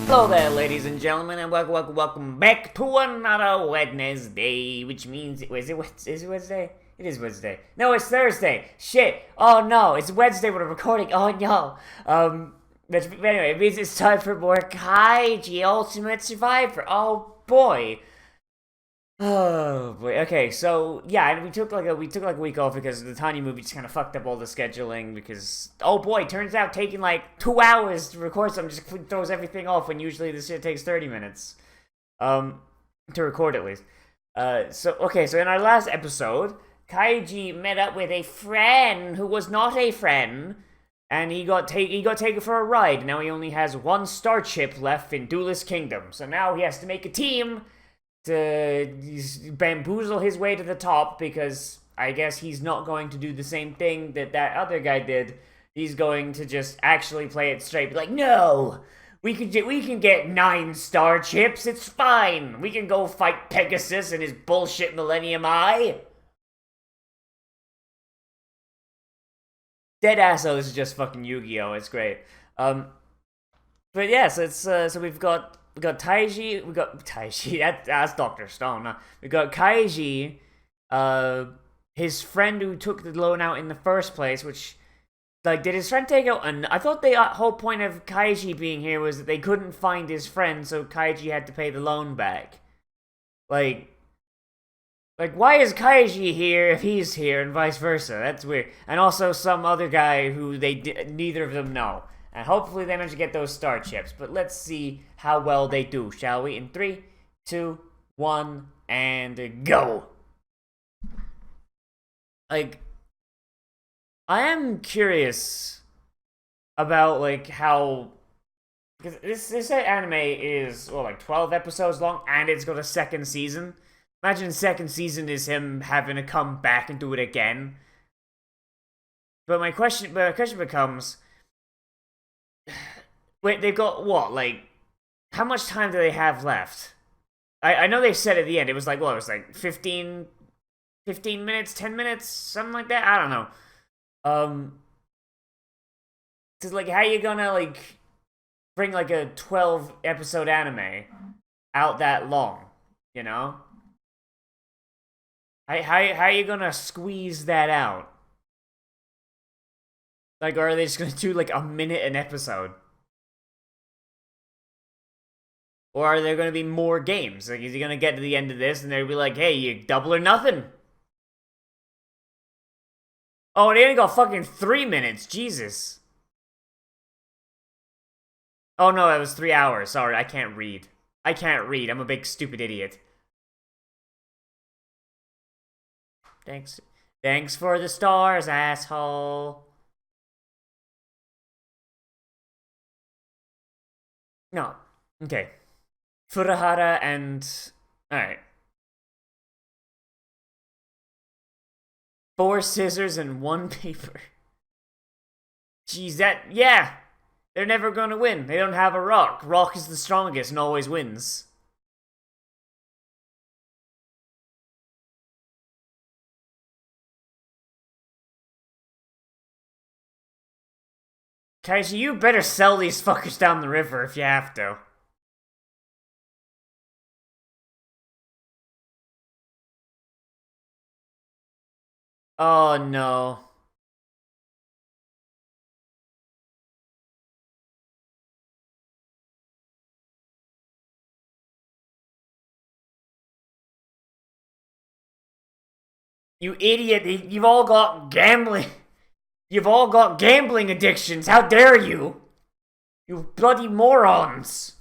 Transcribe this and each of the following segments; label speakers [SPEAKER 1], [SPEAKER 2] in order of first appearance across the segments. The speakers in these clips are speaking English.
[SPEAKER 1] Hello there, ladies and gentlemen, and welcome back to another Wednesday, which means, is it Wednesday? It is Wednesday. No, it's Thursday. Shit. Oh no, it's Wednesday when I'm recording. Oh no. But anyway, it means it's time for more Kaiji Ultimate Survivor. Oh boy. Oh boy. Okay, so yeah, and we took like a week off because the tiny movie just kind of fucked up all the scheduling. Because oh boy, turns out taking like 2 hours to record something just throws everything off when usually this shit takes 30 minutes, to record at least. So in our last episode, Kaiji met up with a friend who was not a friend, and he got taken for a ride. Now he only has one star chip left in Duelist Kingdom, so now he has to make a team to bamboozle his way to the top, because I guess he's not going to do the same thing that other guy did. He's going to just actually play it straight. Be like, no, we can get 9 star chips. It's fine. We can go fight Pegasus and his bullshit Millennium Eye. Deadass though, this is just fucking Yu-Gi-Oh! It's great. But yeah, so it's so we got Taiji, that's Dr. Stone. Huh? We got Kaiji, his friend who took the loan out in the first place, which, like, did his friend take out? I thought the whole point of Kaiji being here was that they couldn't find his friend, so Kaiji had to pay the loan back. Like, why is Kaiji here if he's here and vice versa? That's weird. And also some other guy who neither of them know. And hopefully they manage to get those star chips. But let's see how well they do, shall we? In 3, 2, 1, and go! Like, I am curious about, like, how... Because this anime is, well, like 12 episodes long, and it's got a second season. Imagine second season is him having to come back and do it again. But my question becomes... Wait, they've got what? Like, how much time do they have left? I know they said at the end it was like, what? It was like 15 minutes, 10 minutes, something like that. I don't know. Cause like, how you gonna like bring like a 12 episode anime out that long? You know? How you gonna squeeze that out? Like, or are they just gonna do like a minute an episode? Or are there going to be more games? Like, is he going to get to the end of this and they'll be like, hey, you double or nothing? Oh, they only got fucking 3 minutes. Jesus. Oh, no, that was 3 hours. Sorry, I can't read. I'm a big stupid idiot. Thanks for the stars, asshole. No. Okay. Furahara and... Alright. 4 scissors and 1 paper. Jeez, yeah! They're never gonna win. They don't have a rock. Rock is the strongest and always wins. Kaiji, you better sell these fuckers down the river if you have to. Oh no. You idiot. You've all got gambling. You've all got gambling addictions. How dare you? You bloody morons.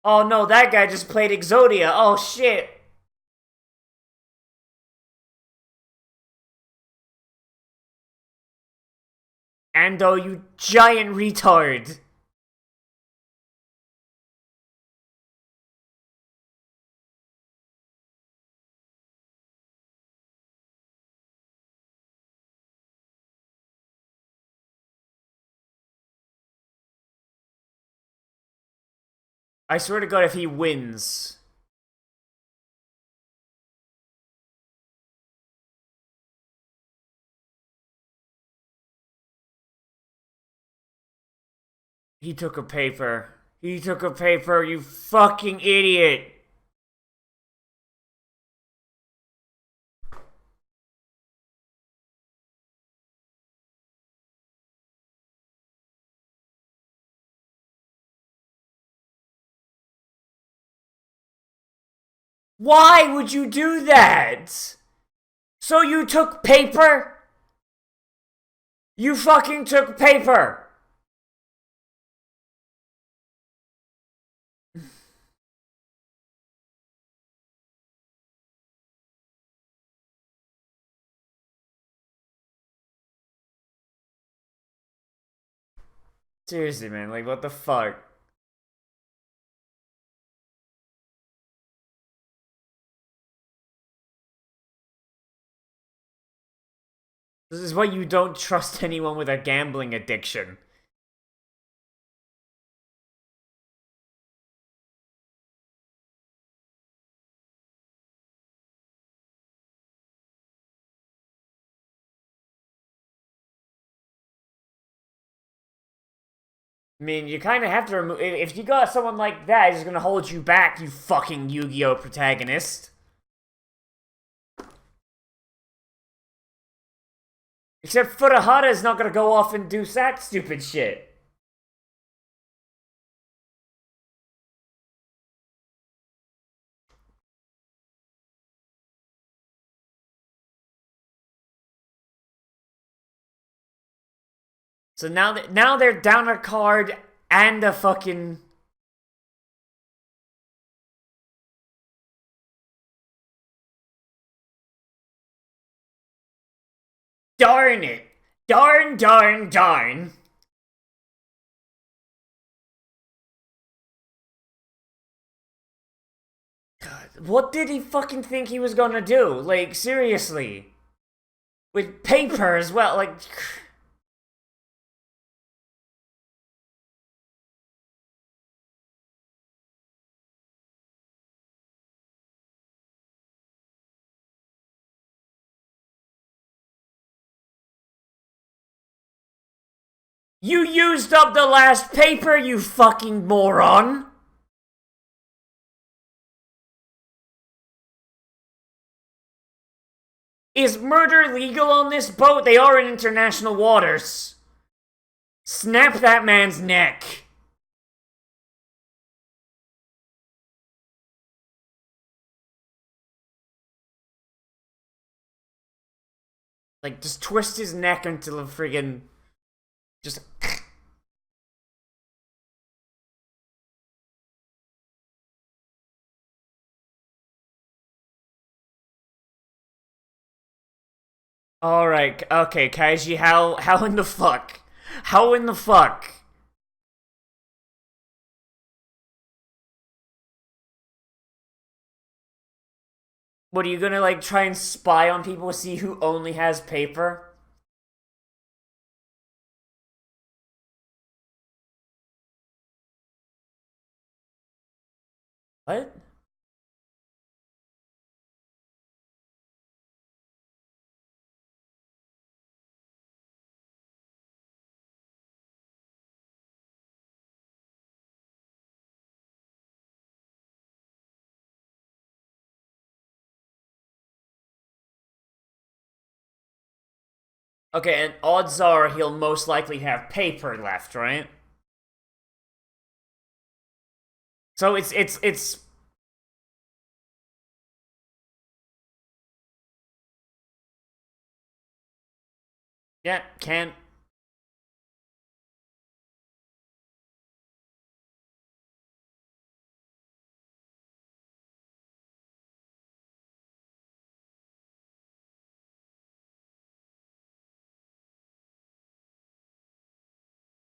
[SPEAKER 1] Oh no, that guy just played Exodia. Oh shit. Ando, you giant retard. I swear to God, if he wins. He took a paper. He took a paper, you fucking idiot. Why would you do that? So you took paper? You fucking took paper! Seriously, man, like, what the fuck? This is why you don't trust anyone with a gambling addiction. I mean, you kind of have to remove. If you got someone like that, he's gonna hold you back, you fucking Yu-Gi-Oh protagonist. Except Furuhara is not gonna go off and do that stupid shit. So now they're down a card and a fucking. Darn it! Darn, darn, darn! God, what did he fucking think he was gonna do? Like, seriously. With paper as well, like. You used up the last paper, you fucking moron! Is murder legal on this boat? They are in international waters. Snap that man's neck. Like, just twist his neck until a friggin'. Just. Alright, okay, Kaiji, how in the fuck? How in the fuck? What, are you gonna, like, try and spy on people, see who only has paper? What? Okay, and odds are he'll most likely have paper left, right? So it's yeah, can.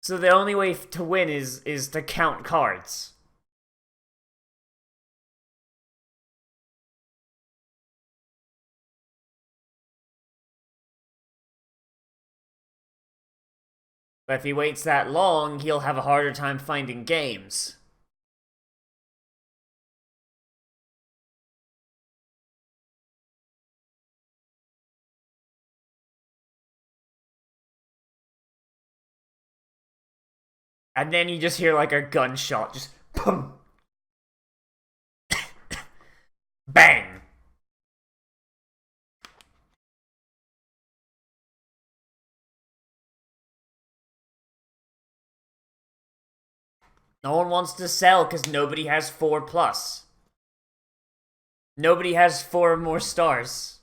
[SPEAKER 1] So the only way to win is to count cards. But if he waits that long, he'll have a harder time finding games. And then you just hear like a gunshot, just boom, bang. No one wants to sell because nobody has 4+. Nobody has 4 or more stars.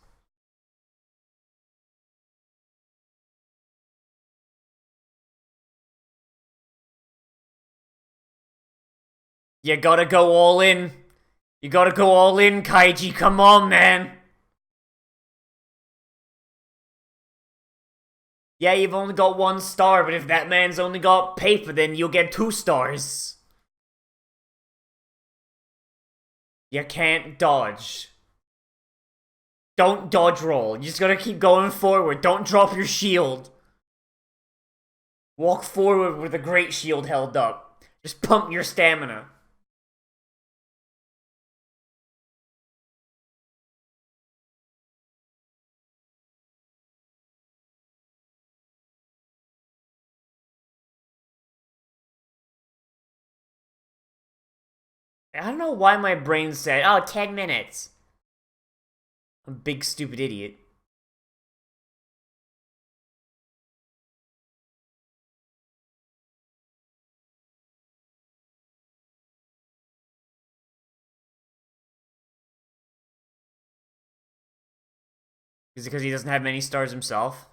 [SPEAKER 1] You gotta go all in. You gotta go all in, Kaiji. Come on, man. Yeah, you've only got 1 star, but if that man's only got paper, then you'll get 2 stars. You can't dodge. Don't dodge roll. You just gotta keep going forward. Don't drop your shield. Walk forward with a great shield held up. Just pump your stamina. I don't know why my brain said, oh, 10 minutes. I'm a big stupid idiot. Is it because he doesn't have many stars himself?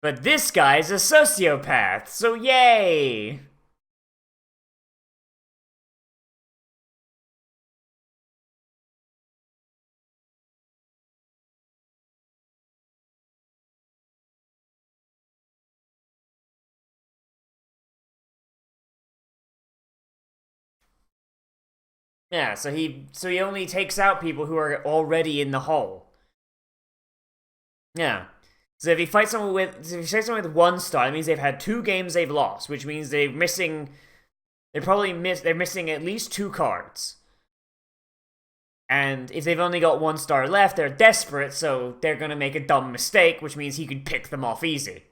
[SPEAKER 1] But this guy's a sociopath, so yay! Yeah, so he only takes out people who are already in the hole. Yeah. So if he fights someone with 1 star, that means they've had 2 games they've lost, which means they're missing at least 2 cards. And if they've only got 1 star left, they're desperate, so they're gonna make a dumb mistake, which means he could pick them off easy.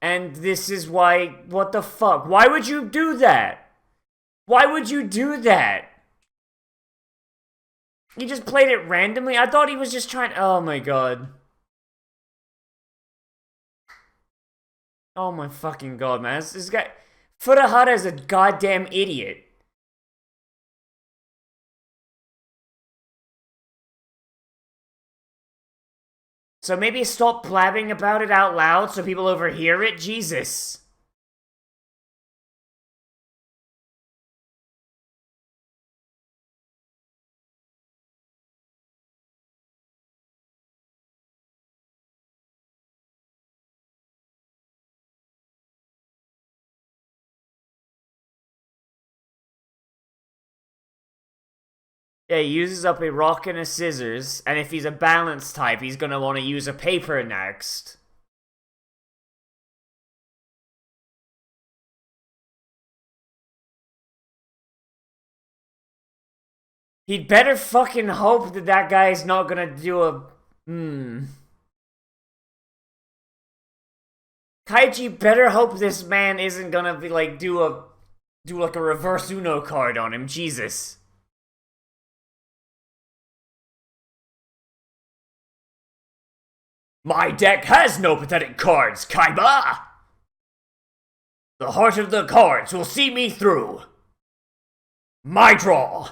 [SPEAKER 1] And this is why, what the fuck? Why would you do that? Why would you do that? He just played it randomly? I thought he was just trying, oh my god. Oh my fucking god, man. This guy, Furuhara is a goddamn idiot. So maybe stop blabbing about it out loud so people overhear it? Jesus. Yeah, he uses up a rock and a scissors, and if he's a balance type, he's gonna want to use a paper next. He'd better fucking hope that that guy's not gonna do a... Kaiji better hope this man isn't gonna be like, do like a reverse Uno card on him, Jesus. My deck has no pathetic cards, Kaiba! The heart of the cards will see me through. My draw.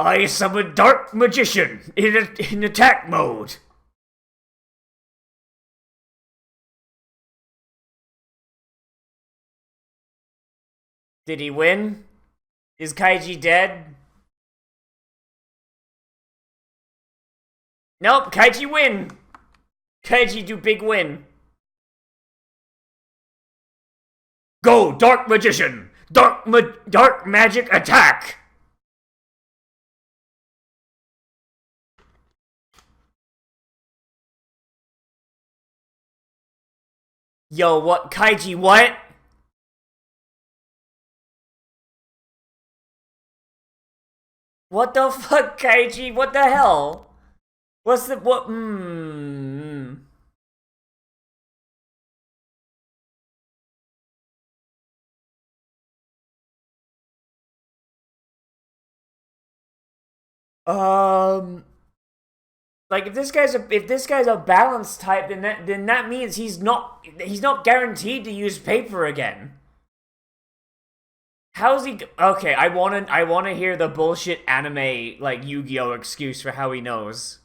[SPEAKER 1] I summon Dark Magician in attack mode. Did he win? Is Kaiji dead? Nope, Kaiji win. Kaiji do big win. Go, Dark Magician! Dark magic attack! Yo, what? Kaiji, what? What the fuck, Kaiji? What the hell? What's the, what, Like if this guy's a balanced type, then that means he's not guaranteed to use paper again. How's he? Okay, I wanna hear the bullshit anime like Yu-Gi-Oh excuse for how he knows.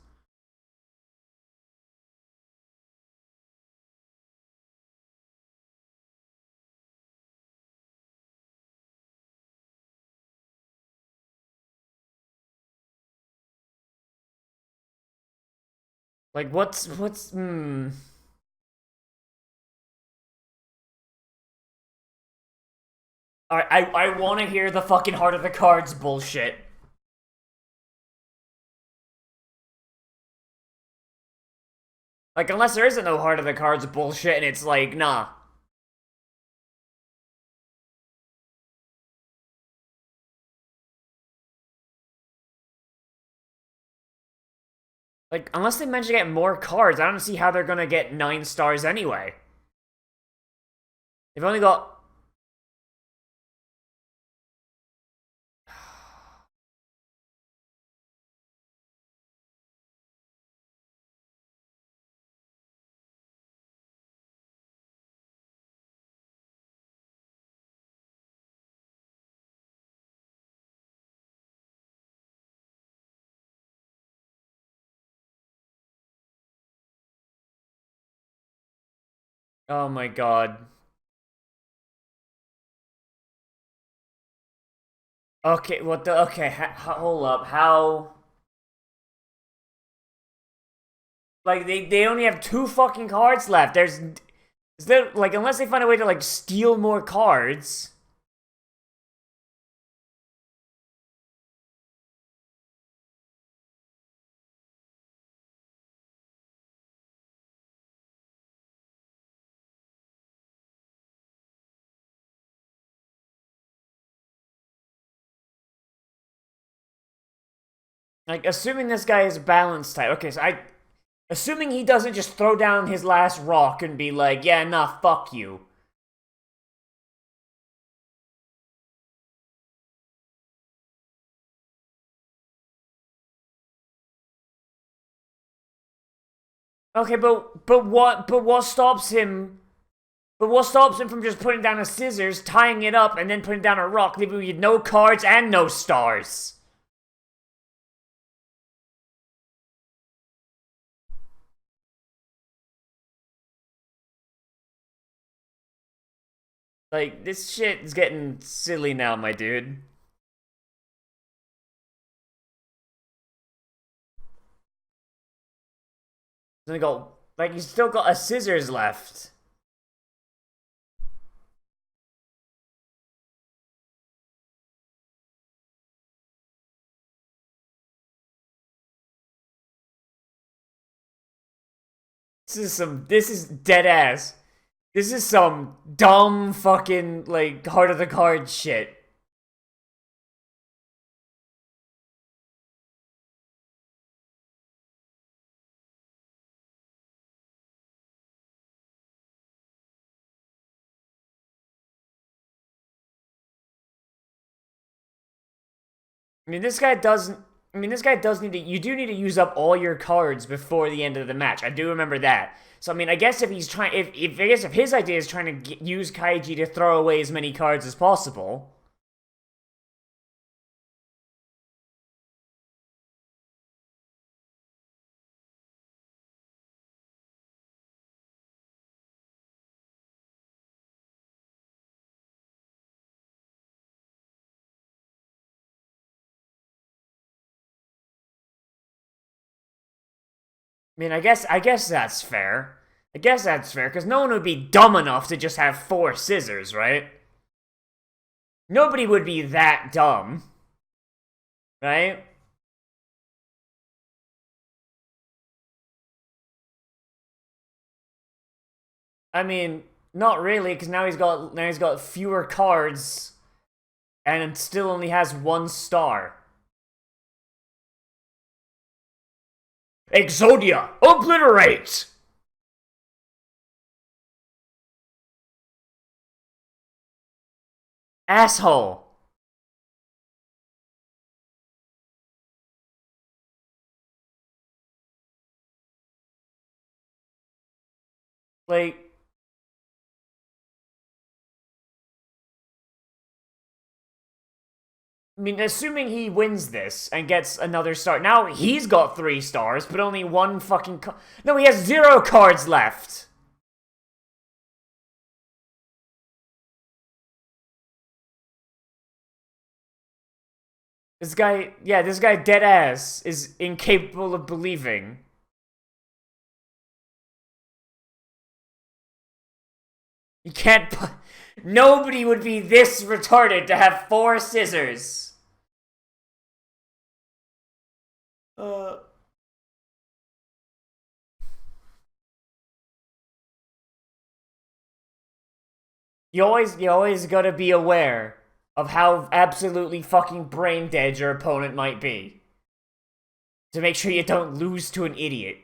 [SPEAKER 1] Like what's Alright, I wanna hear the fucking heart of the cards bullshit. Like, unless there isn't no heart of the cards bullshit and it's like, nah. Like, unless they manage to get more cards, I don't see how they're gonna get 9 stars anyway. They've only got... Oh my god. Okay, what the... Okay, hold up. How... Like, they only have 2 fucking cards left. There's... Is there... Like, unless they find a way to, like, steal more cards... Like, assuming this guy is balanced type. Okay, so assuming he doesn't just throw down his last rock and be like, yeah, nah, fuck you. Okay, but what stops him? But what stops him from just putting down a scissors, tying it up, and then putting down a rock, leaving you no cards and no stars? Like, this shit is getting silly now, my dude. Like, he's still got a scissors left. This is dead ass. This is some dumb fucking, like, heart of the cards shit. I mean, this guy doesn't... I mean, this guy does need to... You do need to use up all your cards before the end of the match. I do remember that. So, I mean, I guess if he's trying... if his idea is trying to use Kaiji to throw away as many cards as possible... mean, I guess that's fair. I guess that's fair, because no one would be dumb enough to just have 4 scissors, right? Nobody would be that dumb. Right? I mean, not really, because now he's got fewer cards, and it still only has 1 star. Exodia, obliterate! Asshole. Like, I mean, assuming he wins this and gets another star. Now he's got 3 stars, but only 1 fucking no, he has 0 cards left. This guy dead ass is incapable of believing. You can't nobody would be this retarded to have 4 scissors. Uh you always gotta be aware of how absolutely fucking brain dead your opponent might be. To make sure you don't lose to an idiot.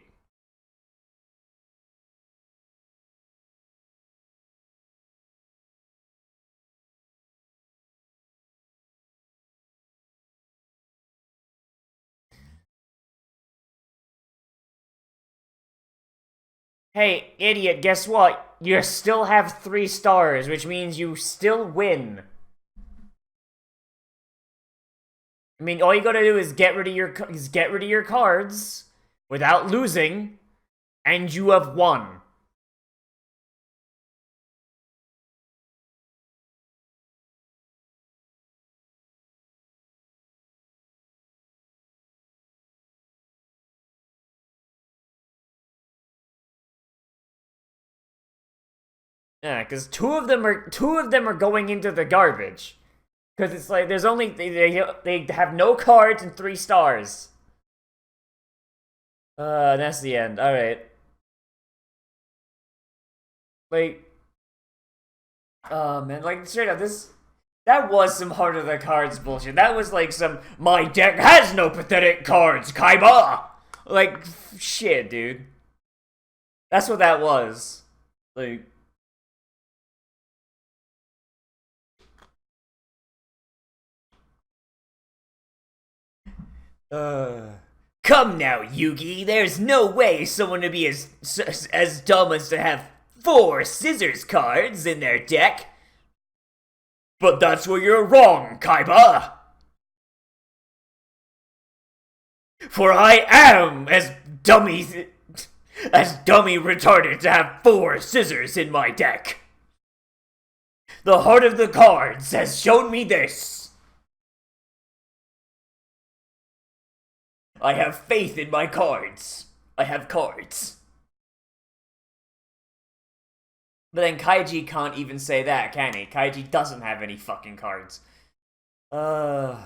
[SPEAKER 1] Hey, idiot, guess what? You still have 3 stars, which means you still win. I mean, all you gotta do is get rid of your cards without losing, and you have won. Yeah, because two of them are going into the garbage. Because it's like there's only they have no cards and 3 stars. That's the end. All right. Like, oh man, like straight up, that was some heart of the cards bullshit. That was like some my deck has no pathetic cards, Kaiba. Like, shit, dude. That's what that was. Like. Come now, Yugi. There's no way someone to be as dumb as to have 4 scissors cards in their deck. But that's where you're wrong, Kaiba. For I am as dummy retarded to have 4 scissors in my deck. The heart of the cards has shown me this. I have faith in my cards. I have cards. But then Kaiji can't even say that, can he? Kaiji doesn't have any fucking cards. Oh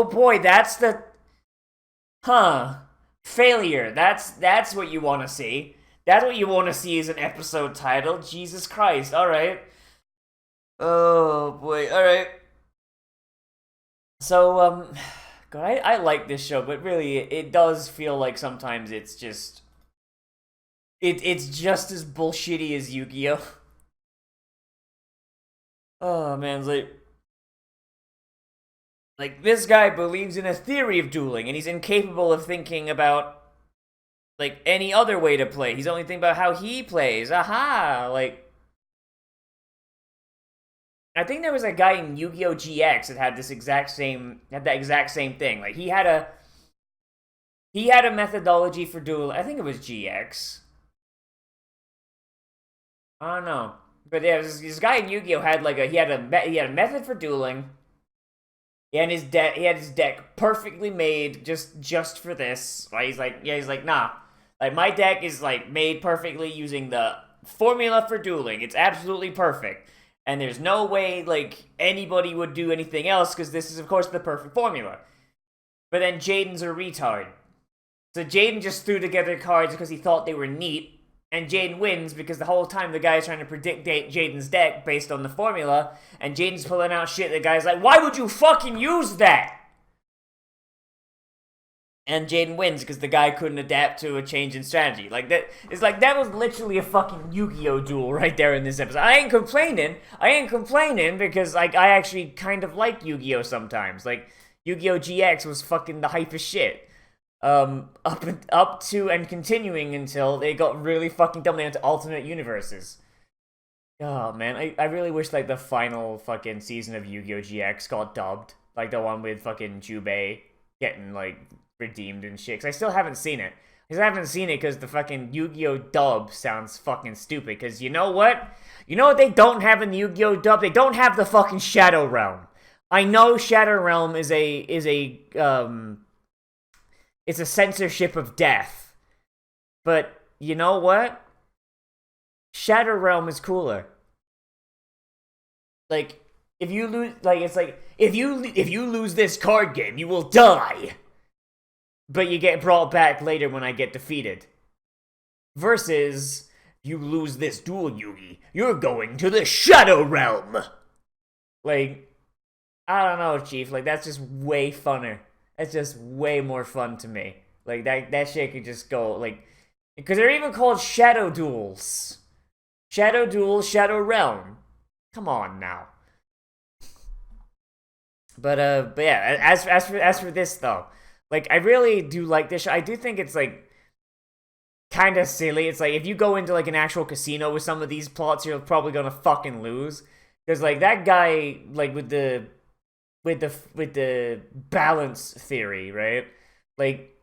[SPEAKER 1] boy, that's the... Huh. Failure. That's what you want to see. That's what you want to see as an episode title. Jesus Christ. Alright. Oh boy. Alright. So, God, I like this show, but really, it does feel like sometimes it's just... It's just as bullshitty as Yu-Gi-Oh! Oh man, it's like, this guy believes in a theory of dueling, and he's incapable of thinking about, like, any other way to play. He's only thinking about how he plays. Aha! Like, I think there was a guy in Yu-Gi-Oh! GX that had that exact same thing. Like, he had a methodology for dueling. I think it was GX. I don't know. But yeah, this guy in Yu-Gi-Oh had like he had a method for dueling. He had his deck perfectly made just for this. Right? He's like, nah. Like my deck is like made perfectly using the formula for dueling. It's absolutely perfect. And there's no way like anybody would do anything else because this is of course the perfect formula. But then Jaden's a retard. So Jaden just threw together cards because he thought they were neat, and Jaden wins because the whole time the guy's trying to predict Jaden's deck based on the formula, and Jaden's pulling out shit. The guy's like, "Why would you fucking use that?" And Jaden wins because the guy couldn't adapt to a change in strategy. Like that, it's like that was literally a fucking Yu-Gi-Oh duel right there in this episode. I ain't complaining. I ain't complaining because like I actually kind of like Yu-Gi-Oh sometimes. Like Yu-Gi-Oh GX was fucking the hype as shit. Up to and continuing until they got really fucking dumb into alternate universes. Oh man, I really wish like the final fucking season of Yu-Gi-Oh GX got dubbed, like the one with fucking Jubei getting like redeemed and shit. 'Cause I still haven't seen it. Because I haven't seen it because the fucking Yu-Gi-Oh dub sounds fucking stupid. Because you know what? You know what they don't have in the Yu-Gi-Oh dub? They don't have the fucking Shadow Realm. I know Shadow Realm it's a censorship of death. But you know what? Shadow Realm is cooler. Like if you lose, like it's like if you lose this card game, you will die. But you get brought back later when I get defeated. Versus you lose this duel, Yugi, you're going to the Shadow Realm. Like I don't know, Chief. Like that's just way funner. That's just way more fun to me. Like that shit could just go like because they're even called Shadow Duels. Shadow Duel, Shadow Realm. Come on now. But yeah, as for this though, like I really do like this show. I do think it's like kind of silly. It's like if you go into like an actual casino with some of these plots, you're probably gonna fucking lose. Because like that guy, like with the balance theory, right? Like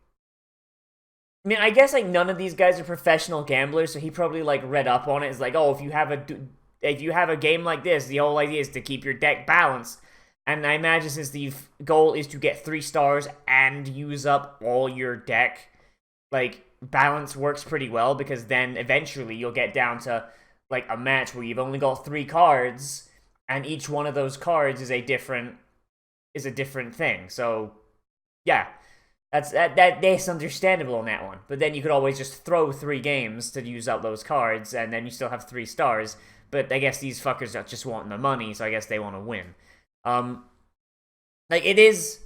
[SPEAKER 1] I mean, I guess like none of these guys are professional gamblers, so he probably like read up on it. It's like, oh, if you have a game like this, the whole idea is to keep your deck balanced. And I imagine since the goal is to get 3 stars and use up all your deck, like balance works pretty well because then eventually you'll get down to like a match where you've only got 3 cards, and each one of those cards is a different thing. So yeah, that's understandable on that one. But then you could always just throw 3 games to use up those cards, and then you still have 3 stars. But I guess these fuckers are just wanting the money, so I guess they want to win. Um, like it is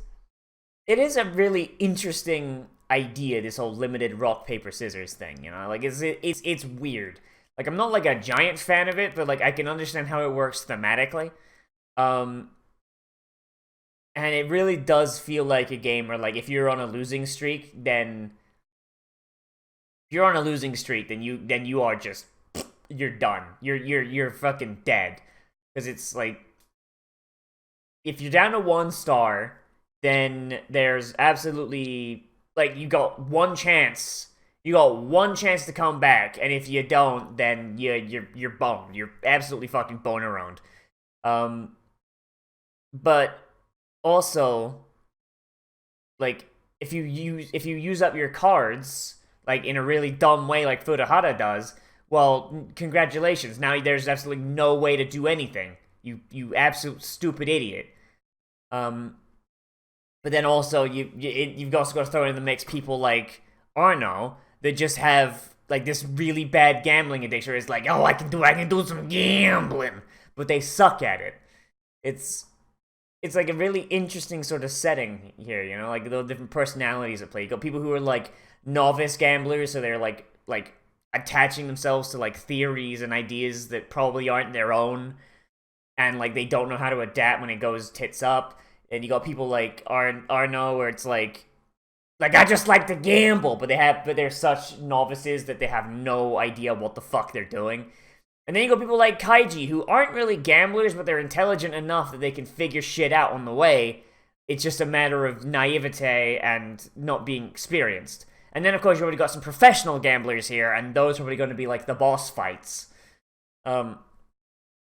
[SPEAKER 1] a really interesting idea. This whole limited rock paper scissors thing, you know, like it's weird. Like I'm not like a giant fan of it, but like I can understand how it works thematically. Um, and it really does feel like a game where like if you're on a losing streak, then you are just you're done. You're fucking dead because it's like if you're down to 1 star, then there's absolutely like you got one chance. You got one chance to come back, and if you don't, then you're boned. You're absolutely fucking boned around. But also, like if you use up your cards like in a really dumb way, like Furuhara does, well, congratulations. Now there's absolutely no way to do anything. You absolute stupid idiot. But then also you've also got to throw in the mix people like Arno that just have like this really bad gambling addiction. It's like, oh, I can do some gambling, but they suck at it. It's like a really interesting sort of setting here, you know, like the different personalities at play. You got people who are like novice gamblers, so they're like attaching themselves to like theories and ideas that probably aren't their own, and like they don't know how to adapt when it goes tits up. And you got people like Arno, where it's like I just like to gamble, but they're such novices that they have no idea what the fuck they're doing. And then you got people like Kaiji, who aren't really gamblers, but they're intelligent enough that they can figure shit out on the way. It's just a matter of naivete and not being experienced. And then, of course, you already got some professional gamblers here, and those are already going to be like the boss fights. Um,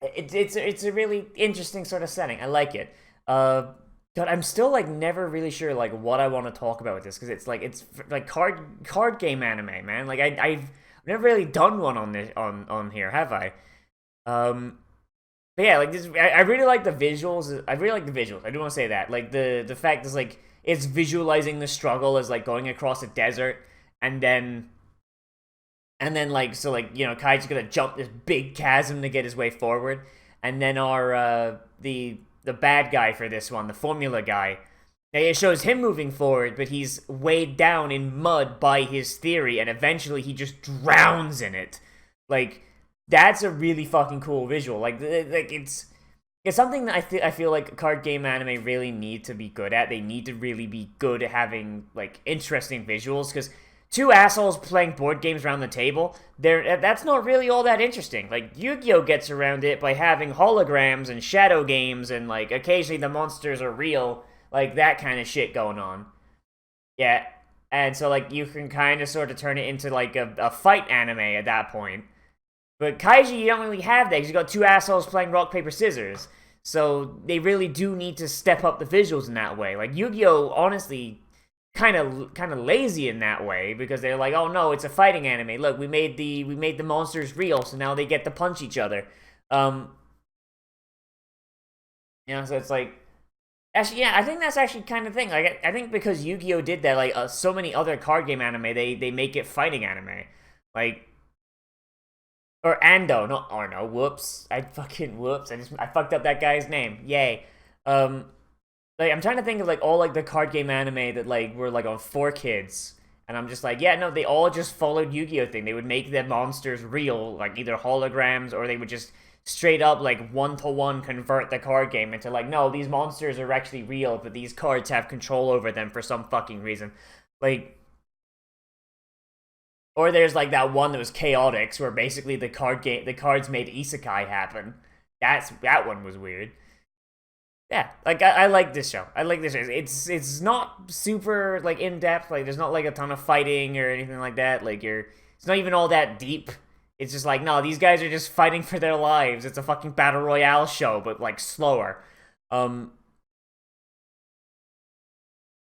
[SPEAKER 1] it's a really interesting sort of setting. I like it. But I'm still like never really sure like what I want to talk about with this because it's like card game anime, man. Like I've never really done one on this on here, have I? Um, but yeah, like this, I really like the visuals. I really like the visuals. I do want to say that. Like the fact is like it's visualizing the struggle as like going across a desert, and then like so like Kai's gonna jump this big chasm to get his way forward, and then our the bad guy for this one, the formula guy, it shows him moving forward, but he's weighed down in mud by his theory, and eventually he just drowns in it. Like that's a really fucking cool visual. Like it's something that I feel like card game anime really need to be good at. They need to really be good at having like interesting visuals because two assholes playing board games around the table, that's not really all that interesting. Like Yu-Gi-Oh gets around it by having holograms and shadow games and like occasionally the monsters are real, like that kind of shit going on. Yeah. And so like you can kind of sort of turn it into like a fight anime at that point. But Kaiji, you don't really have that because you got two assholes playing rock, paper, scissors. So they really do need to step up the visuals in that way. Like Yu-Gi-Oh, honestly, kind of lazy in that way because they're like, oh no, it's a fighting anime. Look, we made the monsters real, so now they get to punch each other. Um, so it's like, actually, yeah, I think that's actually kind of thing. Like, I think because Yu-Gi-Oh did that, like so many other card game anime, they make it fighting anime, like. Or Ando, not Arno. Whoops. Whoops. I fucked up that guy's name. Yay. Um, like I'm trying to think of like all like the card game anime that like were like on 4Kids, and I'm just like, yeah, no, they all just followed Yu-Gi-Oh thing. They would make the monsters real, like either holograms, or they would just straight up like one-to-one convert the card game into like, no, these monsters are actually real, but these cards have control over them for some fucking reason. Like, or there's like that one that was Chaotix, where basically the cards made isekai happen. That one was weird. Yeah, like I like this show. I like this show. It's not super like in depth. Like there's not like a ton of fighting or anything like that. Like it's not even all that deep. It's just like no, these guys are just fighting for their lives. It's a fucking battle royale show, but like slower. Um,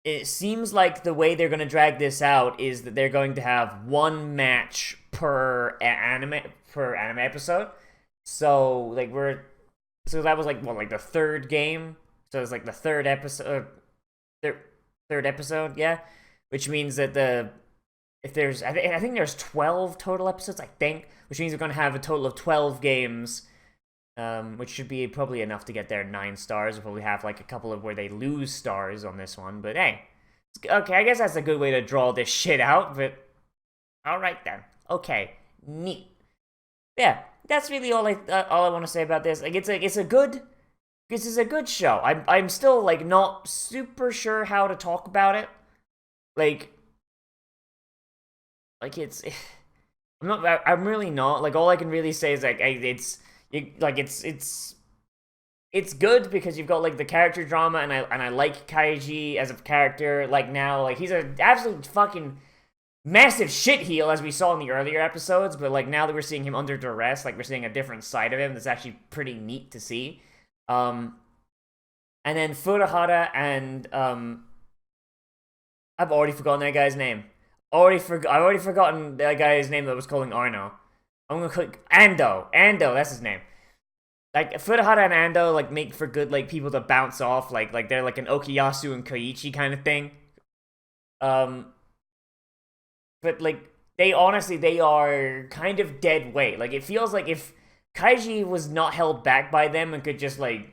[SPEAKER 1] it seems like the way they're going to drag this out is that they're going to have one match per anime episode. So like so that was like what like the third game. So it's like the third episode, third episode, yeah. Which means that if there's I think there's 12 total episodes. I think, which means we're going to have a total of 12 games. Which should be probably enough to get their 9 stars. We'll probably have like a couple of where they lose stars on this one, but hey, okay, I guess that's a good way to draw this shit out. But all right then, okay, neat. Yeah, that's really all I want to say about this. Like, this is a good show. I'm still like not super sure how to talk about it. Like, it's I'm really not. Like, all I can really say is like it's good because you've got like the character drama, and I like Kaiji as a character. Like now, like he's an absolute fucking massive shit heel as we saw in the earlier episodes, but like now that we're seeing him under duress, like we're seeing a different side of him that's actually pretty neat to see. Um, and then Furuhara and I've already forgotten that guy's name. I've already forgotten that guy's name that was calling Arno. I'm gonna click Ando. Ando, that's his name. Like Furuhara and Ando like make for good like people to bounce off. Like they're like an Okuyasu and Koichi kind of thing. Um, but like they are kind of dead weight. Like it feels like if Kaiji was not held back by them and could just like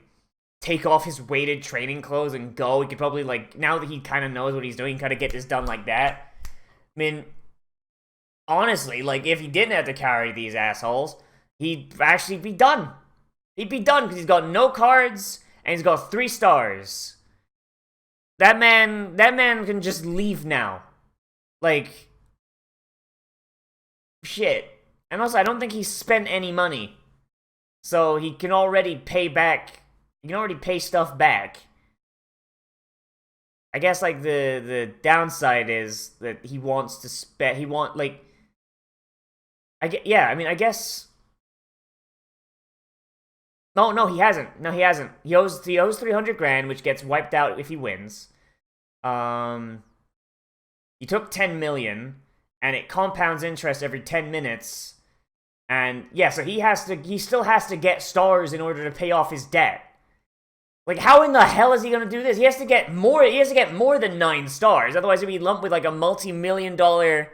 [SPEAKER 1] take off his weighted training clothes and go, he could probably like now that he kind of knows what he's doing, kind of get this done like that. I mean, honestly, like if he didn't have to carry these assholes, he'd actually be done. He'd be done because he's got no cards and he's got 3 stars. That man can just leave now. Like, shit. And also, I don't think he spent any money. So he can already pay back. He can already pay stuff back. I guess, like, the downside is that he wants to spend. I guess No, he hasn't. No, he hasn't. He owes 300 grand, which gets wiped out if he wins. He took 10 million, and it compounds interest every 10 minutes. And yeah, so he still has to get stars in order to pay off his debt. Like, how in the hell is he gonna do this? He has to get more than 9 stars, otherwise he'd be lumped with like a multi-million-dollar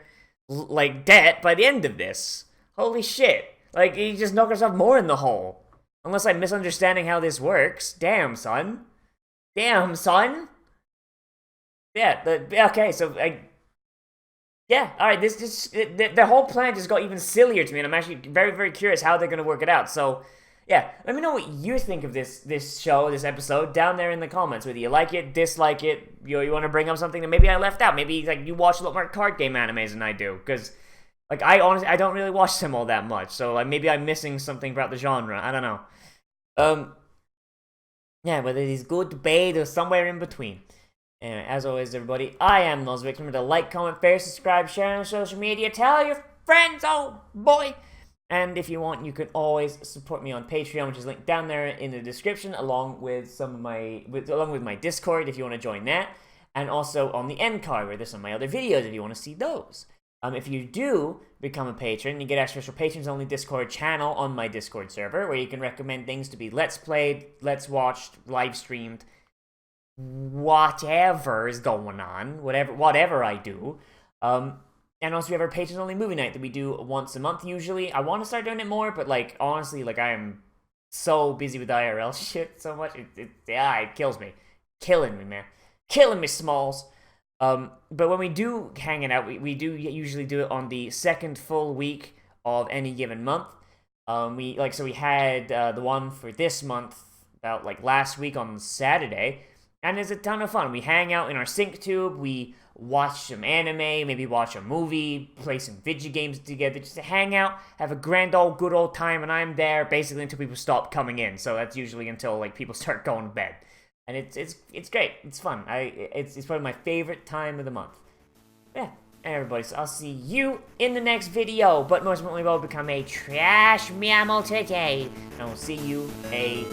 [SPEAKER 1] like debt by the end of this. Holy shit. Like, he just knocked himself more in the hole. Unless I'm misunderstanding how this works. Damn, son. Damn, son. Yeah, okay, so yeah, alright, the whole plan just got even sillier to me, and I'm actually very, very curious how they're gonna work it out. So, yeah, let me know what you think of this show, this episode, down there in the comments. Whether you like it, dislike it, you want to bring up something that maybe I left out. Maybe, like, you watch a lot more card game animes than I do, because, like, I honestly, I don't really watch them all that much, so like, maybe I'm missing something about the genre, I don't know. Yeah, whether it is good, bad, or somewhere in between. Anyway, as always, everybody, I am Nozz. Remember to like, comment, share, subscribe, share on social media, tell your friends, oh boy! And if you want, you can always support me on Patreon, which is linked down there in the description, along with my Discord, if you want to join that, and also on the end card, where there's some of my other videos, if you want to see those. If you do become a patron, you get access to a patrons-only Discord channel on my Discord server, where you can recommend things to be Let's Played, Let's Watched, live-streamed, whatever is going on, whatever I do. And also we have our patrons-only movie night that we do once a month, usually. I want to start doing it more, but, like, honestly, like, I am so busy with IRL shit so much, it kills me. Killing me, man. Killing me, Smalls. But when we do hang it out, we do usually do it on the second full week of any given month. We had the one for this month about, like, last week on Saturday, and it's a ton of fun. We hang out in our sync tube, we watch some anime, maybe watch a movie, play some video games together, just to hang out, have a good old time, and I'm there basically until people stop coming in. So that's usually until, like, people start going to bed. And it's great. It's fun. It's probably my favorite time of the month. Yeah, everybody, so I'll see you in the next video, but most importantly, we'll become a trash mammal today, and I'll see you a